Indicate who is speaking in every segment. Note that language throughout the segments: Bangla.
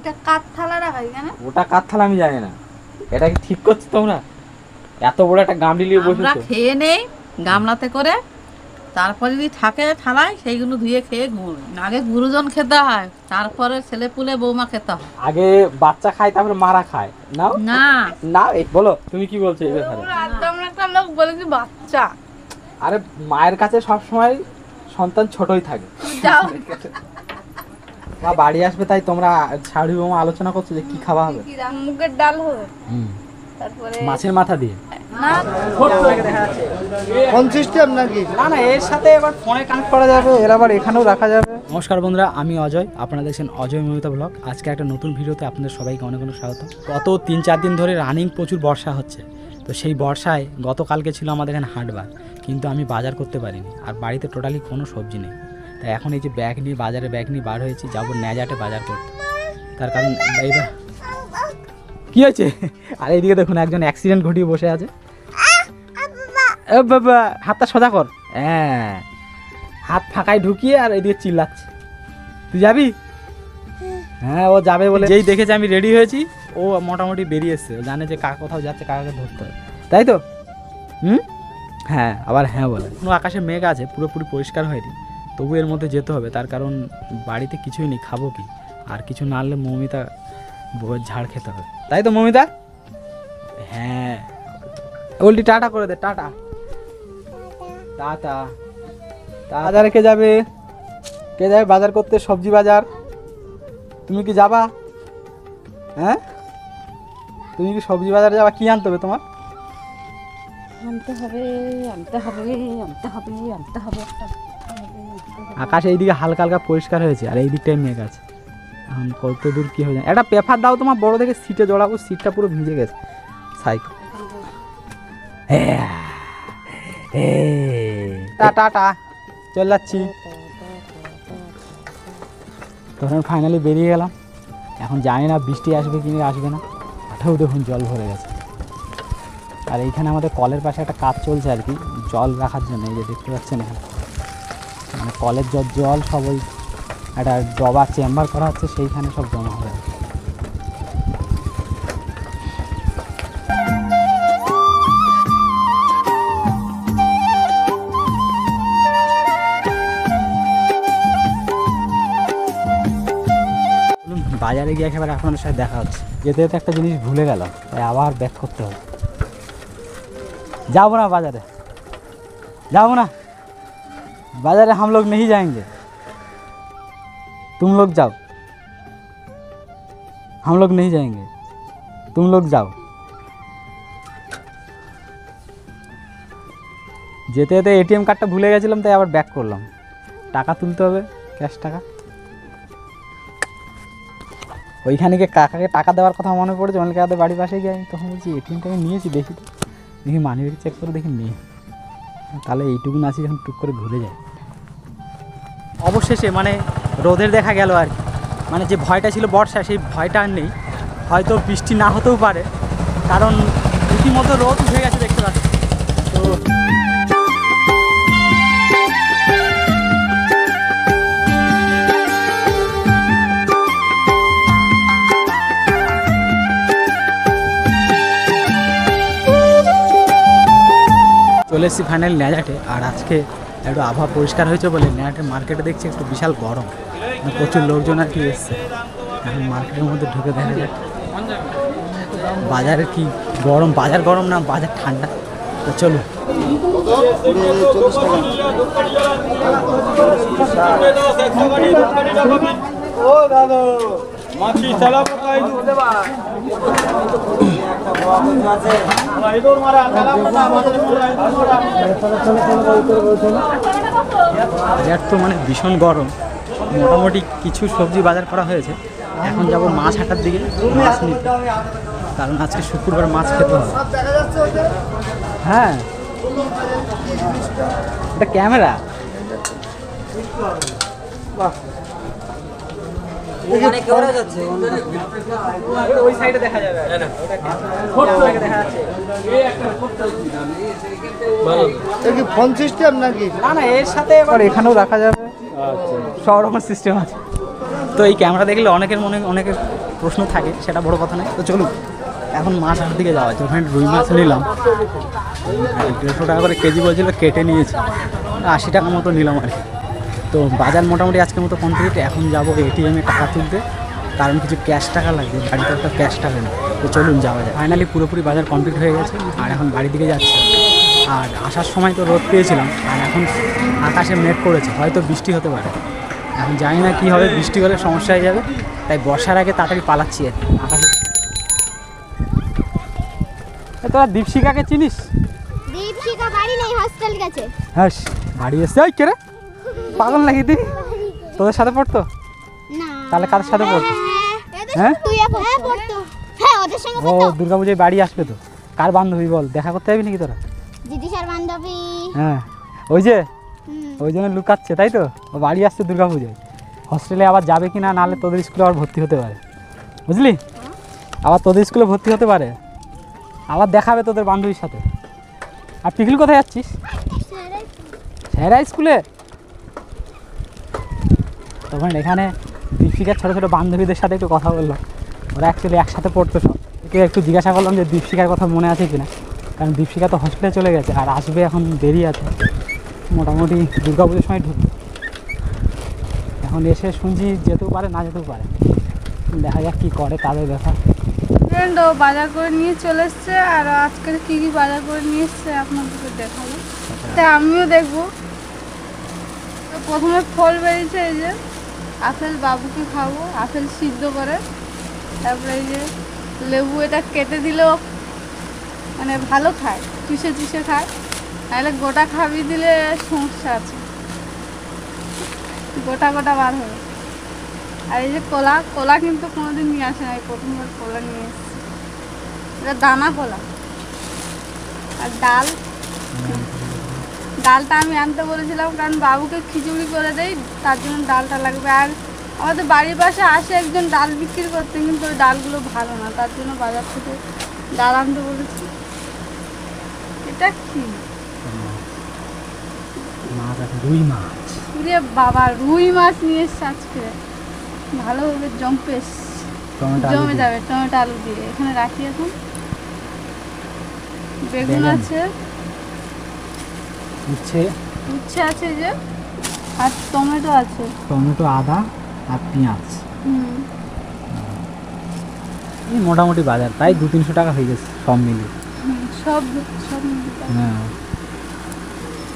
Speaker 1: এটা কাঠ থালা রাখা এখানে?
Speaker 2: ওটা কাঠ থালা আমি জানি না, এটা কি ঠিক করছো তোমরা? এত বড় একটা গামলি নিয়ে বসেছো।
Speaker 3: আমরা খেয়ে নেই গামলাতে করে, তারপর যদি থাকে থালায় সেইগুলো ধুয়ে খেয়ে ঘুমোই। আগে গুরুজন খেতে হয়, তারপরে ছেলে পুলে বৌমা খেতে হয়।
Speaker 2: আগে বাচ্চা খায় তারপরে মারা খায় না?
Speaker 3: না
Speaker 2: না বলো তুমি কি বলছো এই ব্যাপারে?
Speaker 1: একদম একটা লোক বলেছি বাচ্চা।
Speaker 2: আরে মায়ের কাছে সব সময় সন্তান ছোটই থাকে।
Speaker 1: যাও
Speaker 2: মা বাড়ি আসবে, তাই তোমরা শাড়ি বৌমা আলোচনা করছো যে কি খাওয়া হবে।
Speaker 1: মুগের ডাল হবে, তারপরে
Speaker 2: মাছের মাথা দিয়ে
Speaker 1: না
Speaker 2: কোন সিস্টেম নাকি? না না, এর সাথে এবার ফোনে কানেক্ট করা যাবে, এর আবার এখানেও রাখা যাবে। নমস্কার বন্ধুরা, আমি অজয়, আপনারা দেখছেন অজয় মমিতা ব্লগ। আজকে একটা নতুন ভিডিওতে আপনাদের সবাইকে অনেক অনেক স্বাগত। গত 3-4 দিন ধরে রানিং প্রচুর বর্ষা হচ্ছে, তো সেই বর্ষায় গতকালকে ছিল আমাদের এখানে হাটবার, কিন্তু আমি বাজার করতে পারিনি, আর বাড়িতে টোটালি কোনো সবজি নেই। তাই এখন এই যে ব্যাগ নিয়ে বাজারে ব্যাগ নিয়ে বার হয়েছি, যাবো ন্যাজাটে বাজার করতে। তার কারণ এইবার কী হয়েছে? আর এইদিকে দেখুন একজন অ্যাক্সিডেন্ট ঘটিয়ে বসে আছে। বাবা হাতটা সোজা কর, হ্যাঁ হাত ফাঁকায় ঢুকিয়ে, আর এদিকে চিল্লাচ্ছে। তুই যাবি? হ্যাঁ ও যাবে বলে যেই দেখেছে আমি রেডি হয়েছি, ও মোটামুটি বেরিয়ে এসছে। ও জানে যে কাকা কোথাও যাচ্ছে, কাকাকে ধরতে হবে, তাই তো? হ্যাঁ আবার হ্যাঁ বলে। কোনো আকাশে মেঘ আছে, পুরোপুরি পরিষ্কার হয়নি, তবু এর মধ্যে যেতে হবে। তার কারণ বাড়িতে কিছুই নেই, খাবো কি? আর কিছু না আনলে মমিতা বউয়ের ঝাড় খেতে হবে, তাই তো মমিতা? হ্যাঁ বলটি টাটা করে দে, টাটা টাটা। বাজারে কে যাবে? কে যাবে বাজার করতে? সবজি বাজার। তুমি কি যাবা? হ্যাঁ তুমি কি সবজি বাজারে যাবা? কি আনতে হবে তোমার?
Speaker 3: আনতে হবে আনতে হবে আনতে হবে আনতে হবে।
Speaker 2: আকাশ এইদিকে হালকা হালকা পরিষ্কার হয়েছে, আর এই দিকটাই মেঘ আছে। এখন কত দূর কি হয়ে যায়? একটা পেপার দাও তোমার বড় থেকে, সিটে জড়াবো, সিটটা পুরো ভিজে গেছে। সাইকেল টাটা চলে যাচ্ছি। তখন ফাইনালি বেরিয়ে গেলাম। এখন জানি না বৃষ্টি আসবে কি না আসবে না, মাঠেও দেখুন জল ভরে গেছে। আর এইখানে আমাদের কলের পাশে একটা কাজ চলছে আর কি, জল রাখার জন্য। এই যে দেখতে পাচ্ছেন এখানে মানে কলের জল সব ওই একটা ডবা চেম্বার করা হচ্ছে, সেইখানে সব জমা হবে। বাজারে গিয়ে একেবারে আপনাদের সাথে দেখা হচ্ছে। যেতে যেতে একটা জিনিস ভুলে গেল, তাই আবার ব্যাক করতে হবে। যাবো না বাজারে, যাবো না बाजारे, हम लोग नहीं जाएंगे, तुम लोग जाओ। हम लोग नहीं जाएंगे, तुम लोग जाओ। যেতে যেতে এটিএম কার্ডটা ভুলে গেছিলাম, তাই আবার ব্যাক করলাম। টাকা তুলতে হবে, ক্যাশ টাকা। ওইখানে গিয়ে কাকাকে টাকা দেওয়ার কথা মনে পড়েছে, অনেক কাকাদের বাড়ির পাশে গিয়ে আমি তখন বলছি এটিএমটা আমি নিয়েছি, দেখি তো, দেখি মানিব্যাগ চেক করে দেখি নেই। তাহলে এইটুকু নাচি যখন টুক করে ভুলে যায়। অবশেষে মানে রোদের দেখা গেল আর কি, মানে যে ভয়টা ছিল বর্ষা, সেই ভয়টা আর নেই। হয়তো বৃষ্টি না হতেও পারে, কারণ রীতিমতো রোদ উঠে গেছে দেখতে পাচ্ছি। তো চলে এসেছি ফাইনালি ন্যাজাটে। আর আজকে একটু আবহাওয়া পরিষ্কার হয়েছে বলে ন্যাজাটের মার্কেটে দেখছি একটু বিশাল গরম, প্রচুর লোকজন আর কি এসছে। এখন মার্কেটের মধ্যে ঢুকে দেখা যায় বাজারে কি গরম, বাজার গরম না বাজার ঠান্ডা। তো চলো বাজার তো মানে ভীষণ গরম। মোটামুটি কিছু সবজি বাজার করা হয়েছে। এখন যাব মাছ হাটার দিকে, মাছ নিতে, কারণ আজকে শুক্রবার মাছ খেতে হবে। হ্যাঁ এটা ক্যামেরা, ওই সাইডে দেখা যাবে, ফোন সিস্টেম নাকি? না না, এর সাথে এবার এখানেও রাখা যাবে, সব রকম সিস্টেম আছে। তো এই ক্যামেরা দেখলে অনেকের মনে অনেকের প্রশ্ন থাকে, সেটা বড় কথা নয়। তো চলুন এখন মাছ হাটের দিকে যাওয়া হচ্ছে। ওখানে রুই মাছ নিলাম, 150 টাকা করে কেজি বলছিল, কেটে নিয়েছি, 80 টাকা মতো নিলাম আর কি। তো বাজার মোটামুটি আজকের মতো কমপ্লিট। এখন যাবো এটিএমে টাকা তুলতে, কারণ কিছু ক্যাশ টাকা লাগবে, বাড়িতে একটা ক্যাশ টাকা নেই। তো চলুন যাওয়া যায়। ফাইনালি পুরোপুরি বাজার কমপ্লিট হয়ে গেছে, আর এখন বাড়ির দিকে যাচ্ছি। আর আসার সময় তো রোদ পেয়েছিলাম, আর এখন আকাশে মেঘ করেছে, হয়তো বৃষ্টি হতে পারে। এখন জানি না কী হবে, বৃষ্টি হলে সমস্যা হয়ে যাবে, তাই বর্ষার আগে তাড়াতাড়ি পালাচ্ছি আর কি। আকাশে তোরা দীপশিকাকে চিনিস?
Speaker 4: দীপশিকা বাড়ি নেই, হস্টেল গেছে।
Speaker 2: হ্যাঁ, বাড়ি এসছে। ওই কে রে, পাগল নাকি তুই? তোদের সাথে পড়তো?
Speaker 4: না।
Speaker 2: তাহলে কাদের সাথে পড়তো? হ্যাঁ,
Speaker 4: তুই এখন পড়তো? হ্যাঁ, ওদের সঙ্গে
Speaker 2: ও
Speaker 4: পড়তো।
Speaker 2: দুর্গাপূজায় বাড়ি আসবে তো। কার বান্ধবী বল, দেখা করতে যাবি নাকি তোরা?
Speaker 4: দিদিশার বান্ধবী।
Speaker 2: হ্যাঁ, ওই যে ওই জন্য লুকাচ্ছে, তাই তো? ও বাড়ি আসছে দুর্গাপূজায়। হস্টেলে আবার যাবে কি না, নাহলে তোদের স্কুলে আবার ভর্তি হতে পারে, বুঝলি? আবার তোদের স্কুলে ভর্তি হতে পারে, আবার দেখাবে তোদের বান্ধবীর সাথে। আর পিকল কোথায় যাচ্ছিস? স্যারা স্কুলে। তখন এখানে দীপশিকার ছোটো ছোটো বান্ধবীদের সাথে একটু কথা বললো, ওরা অ্যাকচুয়ালি একসাথে পড়তো সব। একটু জিজ্ঞাসা করলাম যে দীপশিকার কথা মনে আছে কিনা, কারণ দীপশিকা তো হস্টেলে চলে গেছে, আর আসবে এখন দেরি আছে, মোটামুটি দুর্গাপুজোর সময় ঢুকবে। এখন এসে শুনছি যেতেও পারে, না যেতেও পারে, দেখা যাক কী করে, তাদের ব্যাপার।
Speaker 1: ফ্রেন্ড ও বাজার করে নিয়ে চলে এসছে, আর আজকে কি কি বাজার করে নিয়ে এসছে আপনাদেরকে দেখাবো, তাই আমিও দেখবো। তো প্রথমে ফল বেরিয়েছে, এই যে আপেল, বাবুকে খাবো, আপেল সিদ্ধ করে। তারপরে এই যে লেবু, এটা কেটে দিলেও মানে ভালো খায়, চুষে চুষে খায়, নাহলে গোটা খাবি দিলে সমস্যা আছে, গোটা গোটা বার হবে। আর এই যে কলা, কলা কিন্তু কোনোদিন নিয়ে আসে না, এই প্রথমবার কলা নিয়ে এসেছে, এটা দানা কলা। আর ডাল, ডালটা আমি আনতে বলেছিলাম কারণ বাবুকে খিচুড়ি করে দেই, তার জন্য ডালটা লাগবে। আর আমাদের বাড়ির পাশে আসে একজন ডাল বিক্রি করতে, কিন্তু ওই ডালগুলো ভালো না, তার জন্য বাজার থেকে ডাল আনতে বলেছি। এটা কি
Speaker 2: মাছ আছে, রুই মাছ।
Speaker 1: রে বাবা, রুই মাছ নিয়ে এসছে আজকে, ভালোভাবে জমে যাবে টমেটো আলু দিয়ে। এখানে রাখি এখন। বেগুন আছে,
Speaker 2: উচ্ছে
Speaker 1: আছে যে, আর টমেটো আছে,
Speaker 2: টমেটো, আদা আর পেঁয়াজ।
Speaker 1: হুম,
Speaker 2: এই মোটামুটি বাজার তাই 200-300 টাকা হয়ে গেছে সব মিলিয়ে।
Speaker 1: সব সব মিলে।
Speaker 2: হ্যাঁ,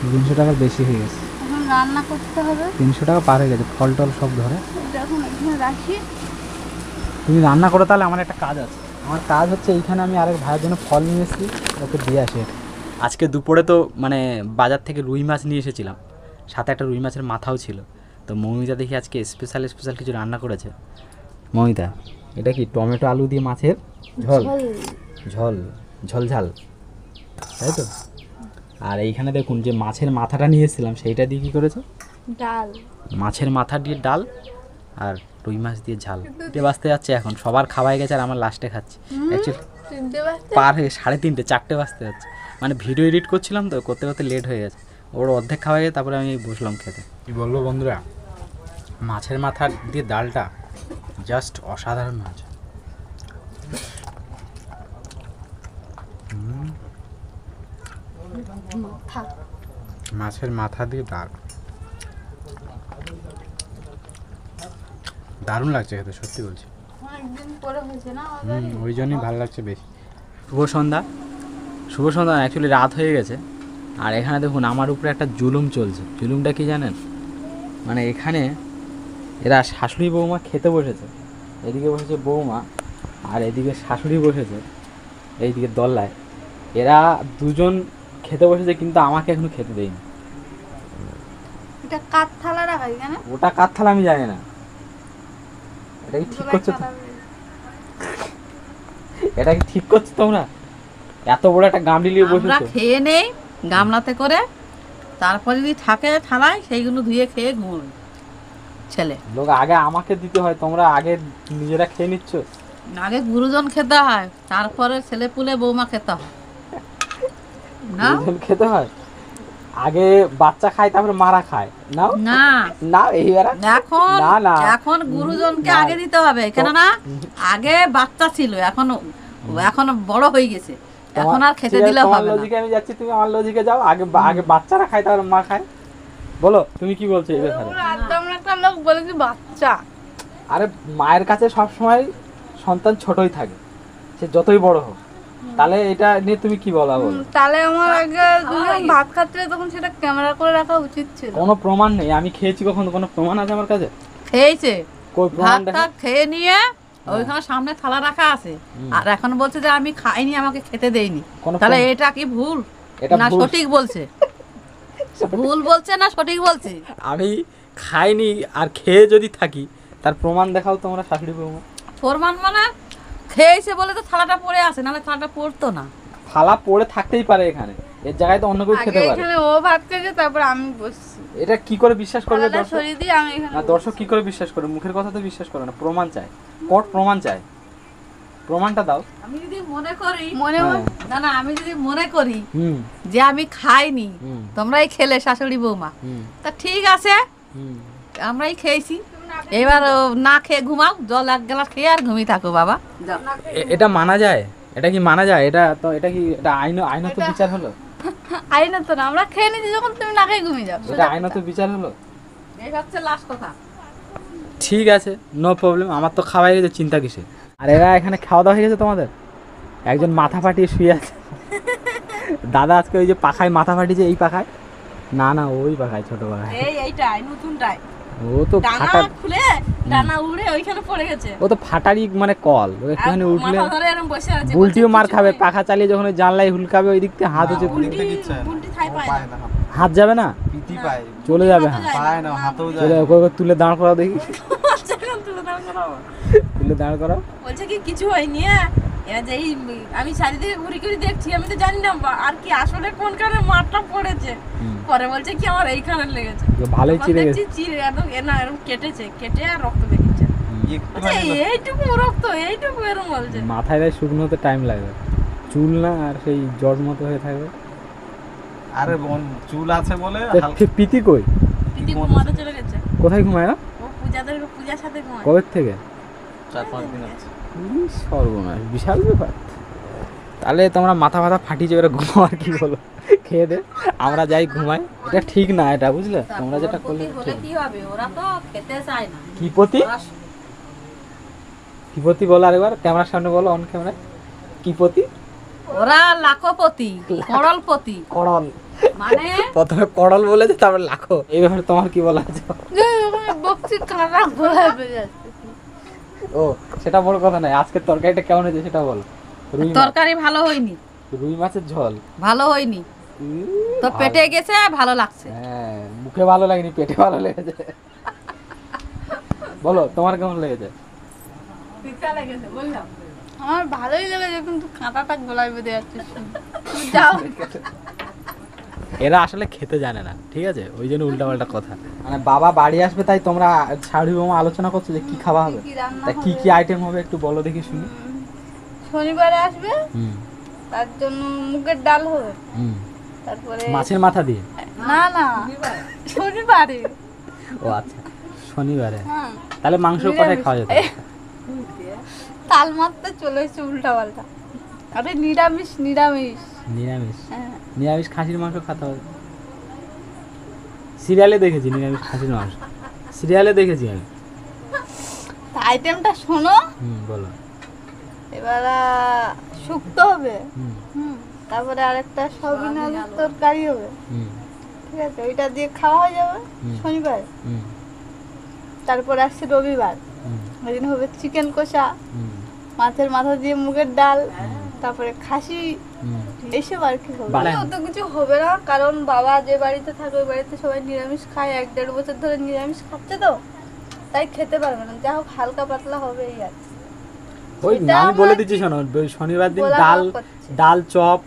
Speaker 2: 300 টাকার বেশি হয়ে গেছে।
Speaker 1: এখন রান্না করতে হবে,
Speaker 2: 300 টাকা পার হয়ে গেছে, ফল টল সব ধরে।
Speaker 1: এটা এখন এখানে রাখি।
Speaker 2: তুমি রান্না করো, তাহলে আমার একটা কাজ আছে। আমার কাজ হচ্ছে এইখানে আমি আরেক ভাইয়ের জন্য ফল নিয়ে এসেছি, ওকে দিয়ে আসি। আজকে দুপুরে তো মানে বাজার থেকে রুই মাছ নিয়ে এসেছিলাম, সাথে একটা রুই মাছের মাথাও ছিল। তো মৌমিতা দেখি আজকে স্পেশাল কিছু রান্না করেছে। মৌমিতা, এটা কি টমেটো আলু দিয়ে মাছের ঝোল, ঝাল, তাই তো? আর এইখানে দেখুন যে মাছের মাথাটা নিয়ে এসেছিলাম, সেইটা দিয়ে কী করেছে?
Speaker 1: ডাল,
Speaker 2: মাছের মাথা দিয়ে ডাল, আর রুই মাছ দিয়ে ঝাল। তিনটে বাজতে যাচ্ছে এখন, সবার খাওয়াই গেছে আর আমার লাস্টে খাচ্ছি। অ্যাকচুয়ালি পার হয়ে 3:30, 4টে বাজতে যাচ্ছে। মানে ভিডিও এডিট করছিলাম তো, করতে করতে লেট হয়ে গেছে। ওর অর্ধেক খাওয়া গেছে, তারপরে আমি বসলাম খেতে। কী বলবো বন্ধুরা, মাছের মাথা দিয়ে ডালটা জাস্ট অসাধারণ মাছ। মাছের মাথা দিয়ে ডাল দারুণ লাগছে খেতে, সত্যি বলছি।
Speaker 1: অনেকদিন পরে হয়েছে না,
Speaker 2: ওই জন্যই ভালো লাগছে বেশি। শুভ সন্ধ্যা, অ্যাকচুয়ালি রাত হয়ে গেছে। আর এখানে দেখুন আমার উপরে একটা জুলুম চলছে। জুলুমটা কি জানেন? মানে এখানে এরা শাশুড়ি বৌমা খেতে বসেছে, এদিকে বসেছে বৌমা, আর এদিকে শাশুড়ি বসেছে এইদিকে দল্লায়। এরা দুজন খেতে বসেছে, কিন্তু আমাকে এখনো খেতে দেয়নি।
Speaker 1: এটা কাঠ থালা রাখা এখানে,
Speaker 2: ওটা কার থালা আমি জানি না। এটা কি ঠিক করছো? এটা কি ঠিক করছো তোমরা? এত বড় একটা গামলি নিয়ে
Speaker 3: আমরা
Speaker 2: বসেছো।
Speaker 3: খেয়ে নেই গামলাতে করে, তারপর যদি থাকে থালায় সেইগুলো ধুয়ে খেয়ে ঘুমোবে ছেলে।
Speaker 2: লোক আগে আমাকে দিতে হয়, তোমরা আগে নিজেরা খেয়ে নিচ্ছ।
Speaker 3: আগে গুরুজন খেতে হয়, তারপরে ছেলে পুলে বৌমা খেতে হয় না?
Speaker 2: দুজন খেতে হয়। আগে বাচ্চা খায় তারপরে মারা খায় না
Speaker 3: না
Speaker 2: না এইবার
Speaker 3: এখন
Speaker 2: না, না।
Speaker 3: এখন গুরুজনকে
Speaker 2: না।
Speaker 3: আগে দিতে হবে কেননা আগে বাচ্চা ছিল এখন এখন বড় হয়ে গেছে এখন আর খেতে দিলে
Speaker 2: তোমার
Speaker 3: হবে না
Speaker 2: লজিকে আমি যাচ্ছি, তুমি আমার লজিকে যাও। আগে আগে বাচ্চারা খায় তারপরে মা খায়। বলো তুমি কি বলছো এই ব্যাপারে?
Speaker 1: ওরা একদম একটা লোক বলে কি বাচ্চা।
Speaker 2: আরে মায়ের কাছে সব সময় সন্তান ছোটই থাকে, সে যতই বড় হোক। তাহলে এটা নিয়ে তুমি কি বলা বলো?
Speaker 1: তাহলে আমার আগে যখন ভাত খাচ্ছিল তখন সেটা ক্যামেরা করে রাখা উচিত ছিল।
Speaker 2: কোনো প্রমাণ নেই, আমি খেয়েছি কখনো, কোনো প্রমাণ আছে আমার কাছে?
Speaker 3: খেয়েছে
Speaker 2: কই প্রমাণ
Speaker 3: ভাতটা
Speaker 2: দেখো?
Speaker 3: খেয়ে নিয়ে ওইখানে সামনে থালা রাখা আছে আর এখন বলছে যে আমি খাইনি আমাকে খেতে দেয়নি
Speaker 2: কোনো
Speaker 3: তাহলে
Speaker 2: প্রমাণ-
Speaker 3: এটা কি ভুল
Speaker 2: এটা
Speaker 3: না
Speaker 2: ভুল।
Speaker 3: সঠিক বলছে ভুল বলছে না সঠিক বলছে
Speaker 2: আমি খাইনি আর খেয়ে যদি থাকি তার প্রমাণ দেখাও তোমরা শাশুড়ি বৌমা।
Speaker 3: প্রমাণ মানে খেয়েছে বলে তো থালাটা পড়ে আছে নাহলে থালাটা পড়তো না
Speaker 2: থালা পড়ে থাকতেই পারে এখানে, এর জায়গায় তো অন্য কেউ
Speaker 1: আগে
Speaker 2: খেতে পারে।
Speaker 1: এখানে ও ভাত খেয়েছে তারপর আমি বসছি।
Speaker 2: এটা কি করে বিশ্বাস করবে
Speaker 1: থালাটা
Speaker 2: দর্শক?
Speaker 1: সরিয়ে দিয়ে আমি এখানে
Speaker 2: না দর্শক কি করে বিশ্বাস করে? মুখের কথা তো বিশ্বাস করে না, প্রমাণ চায়, কোর্ট প্রমাণ চায়। প্রমাণটা দাও।
Speaker 3: আমি যদি মনে করি
Speaker 1: মনে
Speaker 2: হ্যাঁ।
Speaker 3: না না আমি যদি মনে করি
Speaker 2: হুম
Speaker 3: যে আমি খাইনি
Speaker 2: হুম
Speaker 3: তোমরাই খেলে শাশুড়ি বৌমা
Speaker 2: হুম
Speaker 3: তা ঠিক আছে
Speaker 2: হুম।
Speaker 3: আমরাই খেয়েছি এবার না খেয়ে ঘুমাও জল এক গ্লাস খেয়ে আর ঘুমিয়ে থাকো বাবা যাও
Speaker 2: এটা মানা যায়? এটা কি মানা যায়? এটা তো এটা কি এটা আইনত বিচার হলো?
Speaker 1: আইনা তো না, আমরা খেয়ে নিচ্ছি যখন তুমি না খেয়ে ঘুমিয়ে যাও।
Speaker 2: এটা আইনত বিচার হলো?
Speaker 3: এই হচ্ছে লাস্ট কথা
Speaker 2: ঠিক আছে, নো প্রবলেম, আমার তো খাওয়াই গেছে, চিন্তা কিসে? আর এরা এখানে খাওয়া দাওয়া হয়ে গেছে তোমাদের? একজন মাথা ফাটিয়ে শুয়ে আছে দাদা আজকে ওই যে পাখায় মাথা ফাটিয়েছে, এই পাখায় না না ওই পাখায়, ছোট পাখায়।
Speaker 3: এইটাই নতুনটাই
Speaker 2: ও তো ফাটা,
Speaker 3: খুলে ডানা উড়ে ওইখানে পড়ে গেছে
Speaker 2: ও তো ফাটারই মানে কল, ও একটুখানি উঠলে
Speaker 3: ধরে এরকম বসে আছে
Speaker 2: বুলটিও মার খাবে। পাখা চালিয়ে যখন ওই জানলায় হুলকাবে ওই দিক থেকে হাত হচ্ছে,
Speaker 3: উল্টি থাই পায় না
Speaker 2: হাত যাবে না,
Speaker 5: পিটি পায়,
Speaker 2: চলে যাবে হাত,
Speaker 5: পায় না, হাতেও যায়
Speaker 2: চলে
Speaker 5: না।
Speaker 2: ওকে তুলে দাঁড় করাও দেখি, তুলে দাঁড় করাও।
Speaker 3: বলছে কি কিছু হয়নি যেই আমি চারিদিকে ঘুরে ঘুরে দেখছি আমি তো জানি না আর কি আসলে কোনখানে মারটা পড়েছে পরে বলছে কি আমার এইখানে লেগেছে
Speaker 2: ভালোই
Speaker 3: তখন
Speaker 2: চিড়ে
Speaker 3: দেখছি
Speaker 2: গেছে।
Speaker 3: চিড়ে একদম এরকম কেটেছে কেটে আর রক্ত বেরিয়েছে
Speaker 5: একটুখানি
Speaker 3: বলছে, এইটুকু রক্ত এইটুকু এরকম বলছে
Speaker 2: মাথায় দেয় শুকনো হতে টাইম লাগবে, চুল না আর সেই জট মতো হয়ে থাকবে।
Speaker 5: আরে বোন চুল আছে বলে
Speaker 2: তো
Speaker 5: হালকা
Speaker 2: প্রীতি কই?
Speaker 3: পিটি ঘুমাতে চলে গেছে
Speaker 2: কোথায় ঘুমায় ও?
Speaker 3: ও পূজার সাথে ঘুমায়
Speaker 2: কবে থেকে?
Speaker 5: 4-5 দিন আছে।
Speaker 2: ইস, সর্বনাশ, বিশাল ব্যাপার। তাহলে তোমরা মাথা ফাটিয়ে এবারে ঘুমাও, আর কি বলো? খেয়ে দে, আমরা যাই ঘুমাই। এটা ঠিক না, এটা বুঝলে তোমরা যেটা করলে
Speaker 3: হলে
Speaker 2: ঠিক।
Speaker 3: কি হবে ওরা তো খেতে চায় না
Speaker 2: কি পতি?
Speaker 3: ওরা-
Speaker 2: কি পতি বলো আরেকবার, ক্যামেরার সামনে বলো, অন ক্যামেরায়। কি পতি?
Speaker 3: ওরা লাখপতি করলপতি
Speaker 2: কড়ল।
Speaker 3: মানে
Speaker 2: প্রথমে কড়ল বলেছে তারপর লাখো। এই ব্যাপারে তোমার কি বলা আছে?
Speaker 1: বকছি কাঁটা গোলায় বেড়ে যাচ্ছে।
Speaker 2: ও সেটা বড় কথা নয়, আজকের তরকারিটা কেমন হয়েছে সেটা বলো। রুই মাছ,
Speaker 3: তরকারি ভালো হয়নি
Speaker 2: রুই মাছের ঝোল।
Speaker 3: ভালো হয়নি তো
Speaker 2: ভালো।
Speaker 3: পেটে গেছে ভালো লাগছে
Speaker 2: হ্যাঁ, মুখে ভালো লাগেনি, পেটে ভালো লেগেছে। বলো তোমার কেমন লেগেছে?
Speaker 1: আমার ভালোই লেগেছে কিন্তু কাঁটাটা গলায় বেঁধে যাচ্ছে শুনে। তুমি যাও।
Speaker 2: এরা আসলে খেতে জানে না, ঠিক আছে, ওই জন্য উল্টাপাল্টা কথা। মানে বাবা বাড়ি আসবে তাই তোমরা শাড়ি বোমা আলোচনা করছো যে কি খাওয়া হবে,
Speaker 1: কি রান্না
Speaker 2: তা কি
Speaker 1: হবে?
Speaker 2: কি আইটেম হবে একটু বলো দেখি শুনি।
Speaker 1: শনিবারে আসবে,
Speaker 2: হুম
Speaker 1: তার জন্য মুগের ডাল হবে,
Speaker 2: হুম।
Speaker 1: তারপরে
Speaker 2: মাছের মাথা দিয়ে?
Speaker 1: না না শনিবারে
Speaker 2: ও আচ্ছা, শনিবারে।
Speaker 1: হ্যাঁ
Speaker 2: তাহলে মাংস কোথায় খাওয়া যেত?
Speaker 1: তাল মারতে চলে এসছে উল্টা পাল্টা। আরে নিরামিষ নিরামিষ।
Speaker 2: নিরামিষ?
Speaker 1: হ্যাঁ
Speaker 2: নিরামিষ খাসির মাংস খেতে হবে। সিরিয়ালে দেখেছি নিরামিষ খাসির মাংস, সিরিয়ালে দেখেছি আমি।
Speaker 1: আইটেমটা শোনো,
Speaker 2: বলো।
Speaker 1: এবার শুক্তো হবে,
Speaker 2: হুম
Speaker 1: তারপরে আরেকটা সবিন আলুর তরকারি হবে,
Speaker 2: হুম
Speaker 1: ঠিক আছে, ওইটা দিয়ে খাওয়া হয়ে যাবে
Speaker 2: হুম।
Speaker 1: শনিবার।
Speaker 2: হুম
Speaker 1: তারপরে আসছে রবিবার,
Speaker 2: হুম
Speaker 1: ওই দিন হবে চিকেন কষা,
Speaker 2: হুম
Speaker 1: মাছের মাথা দিয়ে মুগের ডাল, তারপরে খাসি,
Speaker 2: হুম।
Speaker 1: এইসব আর কি হবে।
Speaker 2: বাহ।
Speaker 1: অত কিছু হবে না, কারণ বাবা যে বাড়িতে থাকে ওই বাড়িতে সবাই নিরামিষ খায়, 1-1.5 বছর ধরে নিরামিষ খাচ্ছে তো, তাই খেতে পারবে না, যা হোক হালকা পাতলা হবে এই আর কি।
Speaker 2: ওই
Speaker 1: এটা
Speaker 2: আমি বলে
Speaker 1: আমার
Speaker 2: দিচ্ছি শোনো, শনিবার দিন
Speaker 1: বলা
Speaker 2: ডাল,
Speaker 1: করছে।
Speaker 2: ডাল চপ,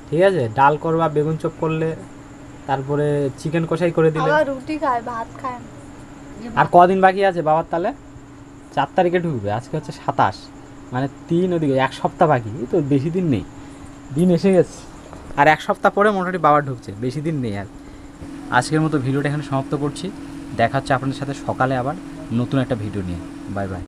Speaker 2: ঠিক আছে, ডাল করবা, বেগুন চপ করলে, তারপরে চিকেন কষাই করে দিলে।
Speaker 1: আবার রুটি খায়, ভাত খায় না।
Speaker 2: আর কদিন বাকি আছে বাবার? তাহলে 4 তারিখে ঢুকবে, আজকে হচ্ছে 27, মানে 3, ওদিকে 1 সপ্তাহ বাকি, এই তো বেশি দিন নেই, দিন এসে গেছে। আর এক সপ্তাহ পরে মোটামুটি বাবা ঢুকছে, বেশি দিন নেই আর। আজকের মতো ভিডিওটা এখানে সমাপ্ত করছি, দেখা হচ্ছে আপনাদের সাথে সকালে আবার নতুন একটা ভিডিও নিয়ে। Bye bye.